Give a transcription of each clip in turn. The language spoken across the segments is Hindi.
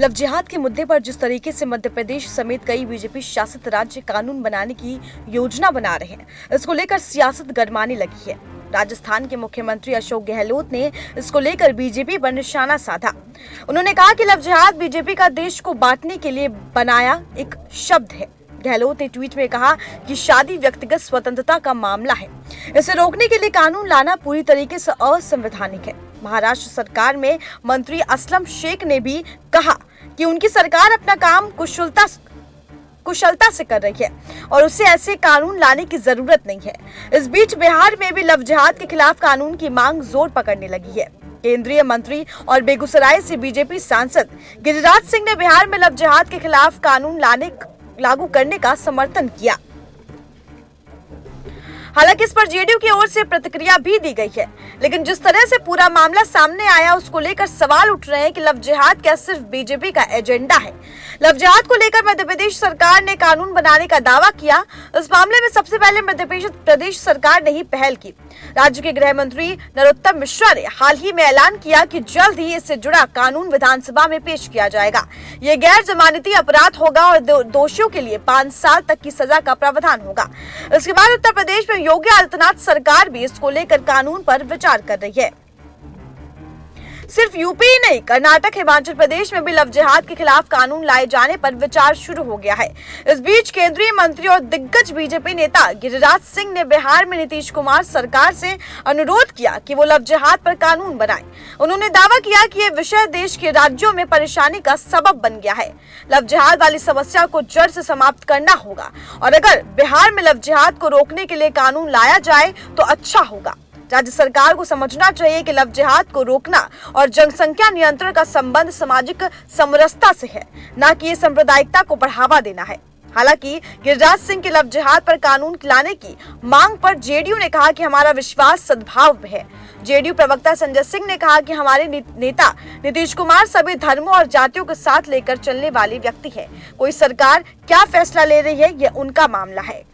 लव जिहाद के मुद्दे पर जिस तरीके से मध्य प्रदेश समेत कई बीजेपी शासित राज्य कानून बनाने की योजना बना रहे हैं, इसको लेकर सियासत गरमाने लगी है। राजस्थान के मुख्यमंत्री अशोक गहलोत ने इसको लेकर बीजेपी पर निशाना साधा। उन्होंने कहा कि लव जिहाद बीजेपी का देश को बांटने के लिए बनाया एक शब्द है। गहलोत ने ट्वीट में कहा कि शादी व्यक्तिगत स्वतंत्रता का मामला है, इसे रोकने के लिए कानून लाना पूरी तरीके से असंवैधानिक है। महाराष्ट्र सरकार में मंत्री असलम शेख ने भी कहा कि उनकी सरकार अपना काम कुशलता से कर रही है और उसे ऐसे कानून लाने की जरूरत नहीं है। इस बीच बिहार में भी लव जिहाद के खिलाफ कानून की मांग जोर पकड़ने लगी है। केंद्रीय मंत्री और बेगूसराय से बीजेपी सांसद गिरिराज सिंह ने बिहार में लव जिहाद के खिलाफ कानून लागू करने का समर्थन किया। हालांकि इस पर जेडीयू की ओर से प्रतिक्रिया भी दी गई है, लेकिन जिस तरह से पूरा मामला सामने आया उसको लेकर सवाल उठ रहे हैं कि लव जिहाद क्या सिर्फ बीजेपी का एजेंडा है। लव जिहाद को लेकर मध्य प्रदेश सरकार ने कानून बनाने का दावा किया। इस मामले में सबसे पहले मध्य प्रदेश सरकार ने ही पहल की। राज्य के गृह मंत्री नरोत्तम मिश्रा ने हाल ही में ऐलान किया कि जल्द ही इससे जुड़ा कानून विधानसभा में पेश किया जाएगा। ये गैर जमानती अपराध होगा और दोषियों के लिए 5 साल तक की सजा का प्रावधान होगा। इसके बाद उत्तर प्रदेश में योगी आदित्यनाथ सरकार भी इसको लेकर कानून पर विचार कर रही है। सिर्फ यूपी ही नहीं, कर्नाटक, हिमाचल प्रदेश में भी लव जिहाद के खिलाफ कानून लाए जाने पर विचार शुरू हो गया है। इस बीच केंद्रीय मंत्री और दिग्गज बीजेपी नेता गिरिराज सिंह ने बिहार में नीतीश कुमार सरकार से अनुरोध किया कि वो लव जिहाद पर कानून बनाए। उन्होंने दावा किया कि ये विषय देश के राज्यों में परेशानी का सबब बन गया है। लव जिहाद वाली समस्या को जड़ से समाप्त करना होगा और अगर बिहार में लव जिहाद को रोकने के लिए कानून लाया जाए तो अच्छा होगा। राज्य सरकार को समझना चाहिए कि लव जिहाद को रोकना और जनसंख्या नियंत्रण का संबंध सामाजिक समरसता से है, न कि सांप्रदायिकता को बढ़ावा देना है। हालांकि गिरिराज सिंह के लव जिहाद पर कानून लाने की मांग पर जेडीयू ने कहा कि हमारा विश्वास सद्भाव में है। जेडीयू प्रवक्ता संजय सिंह ने कहा कि हमारे नेता नीतीश कुमार सभी धर्मों और जातियों के साथ लेकर चलने वाले व्यक्ति है। कोई सरकार क्या फैसला ले रही है, यह उनका मामला है।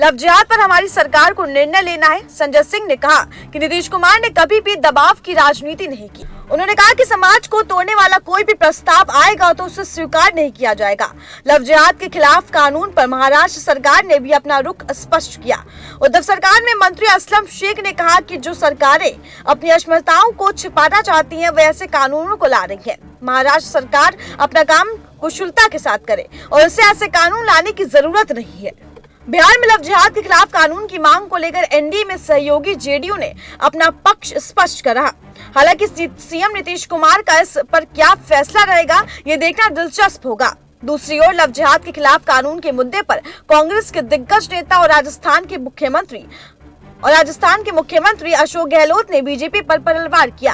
लव जिहाद पर हमारी सरकार को निर्णय लेना है। संजय सिंह ने कहा कि नीतीश कुमार ने कभी भी दबाव की राजनीति नहीं की। उन्होंने कहा कि समाज को तोड़ने वाला कोई भी प्रस्ताव आएगा तो उसे स्वीकार नहीं किया जाएगा। लव जिहाद के खिलाफ कानून पर महाराष्ट्र सरकार ने भी अपना रुख स्पष्ट किया। उद्धव सरकार में मंत्री असलम शेख ने कहा कि जो सरकारें अपनी असमर्थताओं को छिपाना चाहती हैं, वे ऐसे कानूनों को ला रही हैं। महाराष्ट्र सरकार अपना काम कुशलता के साथ करे और इसे ऐसे कानून लाने की जरूरत नहीं है। बिहार में लव जिहाद के खिलाफ कानून की मांग को लेकर एनडीए में सहयोगी जेडीयू ने अपना पक्ष स्पष्ट करा। हालांकि सीएम नीतीश कुमार का इस पर क्या फैसला रहेगा, ये देखना दिलचस्प होगा। दूसरी ओर लव जिहाद के खिलाफ कानून के मुद्दे पर कांग्रेस के दिग्गज नेता और राजस्थान के मुख्यमंत्री अशोक गहलोत ने बीजेपी पर पलटवार किया।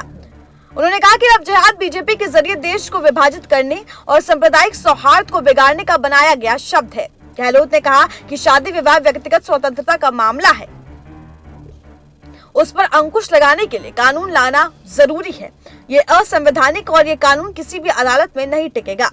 उन्होंने कहा कि लव जिहाद बीजेपी के जरिए देश को विभाजित करने और सांप्रदायिक सौहार्द को बिगाड़ने का बनाया गया शब्द है। गहलोत ने कहा कि शादी विवाह व्यक्तिगत स्वतंत्रता का मामला है, उस पर अंकुश लगाने के लिए कानून लाना जरूरी है। ये असंवैधानिक और ये कानून किसी भी अदालत में नहीं टिकेगा।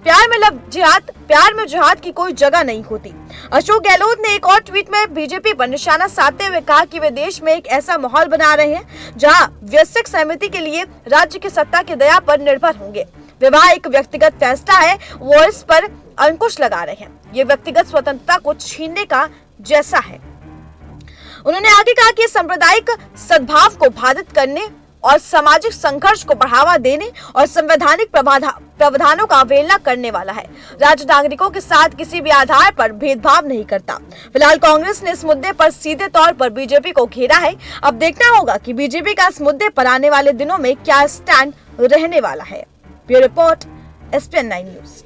प्यार में जिहाद की कोई जगह नहीं होती। अशोक गहलोत ने एक और ट्वीट में बीजेपी पर निशाना साधते हुए कहा कि वे देश में एक ऐसा माहौल बना रहे हैं जहां वयस्क सहमति के लिए राज्य की सत्ता की दया पर निर्भर होंगे। विवाह एक व्यक्तिगत फैसला है, वो इस पर अंकुश लगा रहे हैं। ये व्यक्तिगत स्वतंत्रता को छीनने का जैसा है। उन्होंने आगे कहा कि सांप्रदायिक सद्भाव को बाधित करने और सामाजिक संघर्ष को बढ़ावा देने और संवैधानिक प्रावधानों का अवहेलना करने वाला है। राज्य नागरिकों के साथ किसी भी आधार पर भेदभाव नहीं करता। फिलहाल कांग्रेस ने इस मुद्दे पर सीधे तौर पर बीजेपी को घेरा है। अब देखना होगा कि बीजेपी का इस मुद्दे पर आने वाले दिनों में क्या स्टैंड रहने वाला है। Bureau report, SPN9 news.